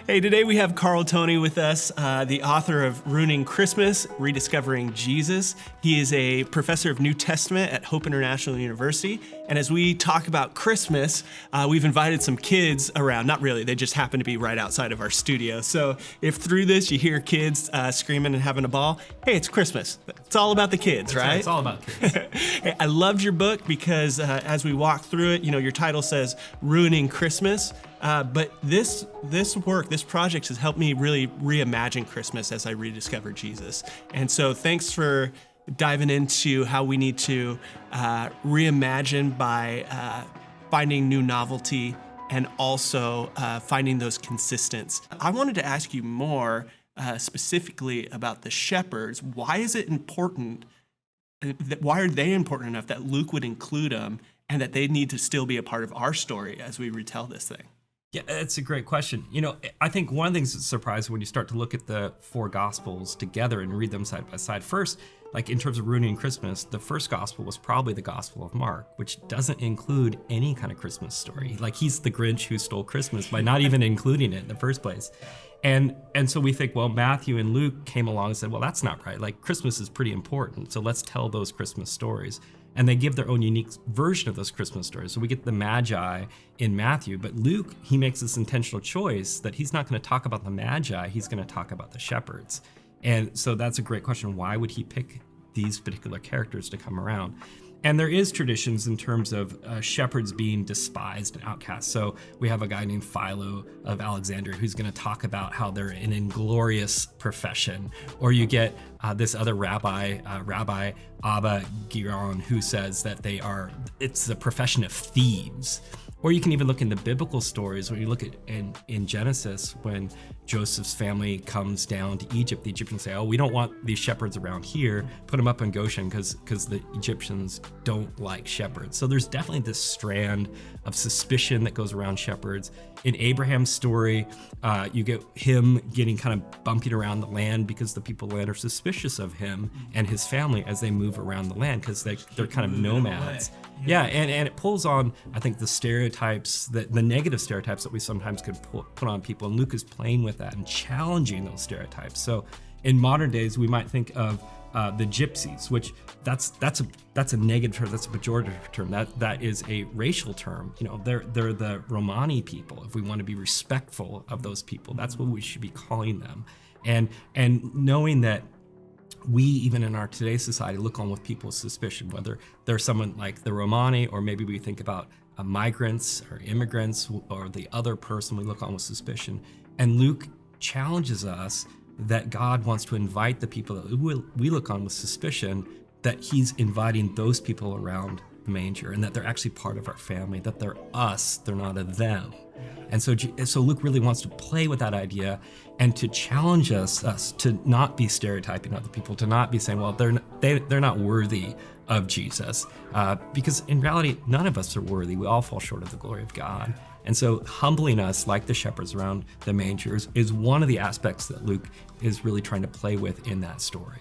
Hey, today we have Carl Toney with us, the author of Ruining Christmas, Rediscovering Jesus. He is a professor of New Testament at Hope International University. And as we talk about Christmas, we've invited some kids around. Not really, they just happen to be right outside of our studio. So if through this you hear kids screaming and having a ball, hey, it's Christmas. It's all about the kids, right? It's all about kids. Hey, I loved your book because as we walk through it, your title says Ruining Christmas. But this project has helped me really reimagine Christmas as I rediscover Jesus. And so thanks for diving into how we need to reimagine by finding new novelty and also finding those consistents. I wanted to ask you more specifically about the shepherds. Why is it important? Why are they important enough that Luke would include them and that they need to still be a part of our story as we retell this thing? Yeah, that's a great question. I think one of the things that's surprising when you start to look at the four Gospels together and read them side by side. First, like in terms of ruining Christmas, the first Gospel was probably the Gospel of Mark, which doesn't include any kind of Christmas story. Like he's the Grinch who stole Christmas by not even including it in the first place. And so we think, well, Matthew and Luke came along and said, well, that's not right. Like Christmas is pretty important, so let's tell those Christmas stories. And they give their own unique version of those Christmas stories. So we get the Magi in Matthew, but Luke, he makes this intentional choice that he's not going to talk about the Magi, he's going to talk about the shepherds. And so that's a great question. Why would he pick these particular characters to come around? And there is traditions in terms of shepherds being despised and outcast. So we have a guy named Philo of Alexandria who's going to talk about how they're an inglorious profession. Or you get this other rabbi, Rabbi Abba Giron, who says that it's the profession of thieves. Or you can even look into biblical stories when you look at in Genesis when Joseph's family comes down to Egypt. The Egyptians say, oh, we don't want these shepherds around here. Put them up in Goshen because the Egyptians don't like shepherds. So there's definitely this strand of suspicion that goes around shepherds. In Abraham's story, you get him getting kind of bumping around the land because the people of the land are suspicious of him and his family as they move around the land because they're kind of nomads. Yeah, and it pulls on, I think, the stereotypes, the negative stereotypes that we sometimes could put on people. And Luke is playing with that and challenging those stereotypes. So in modern days, we might think of the gypsies, which that's a negative term, that's a pejorative term. That is a racial term. They're the Romani people. If we want to be respectful of those people, that's what we should be calling them. And knowing that we, even in our today's society, look on with people's suspicion, whether they're someone like the Romani, or maybe we think about migrants or immigrants or the other person we look on with suspicion. And Luke challenges us that God wants to invite the people that we look on with suspicion, that he's inviting those people around the manger and that they're actually part of our family, that they're us, they're not a them. And so Luke really wants to play with that idea and to challenge us to not be stereotyping other people, to not be saying, well, they're not worthy of Jesus, because in reality, none of us are worthy. We all fall short of the glory of God. And so humbling us like the shepherds around the manger is one of the aspects that Luke is really trying to play with in that story.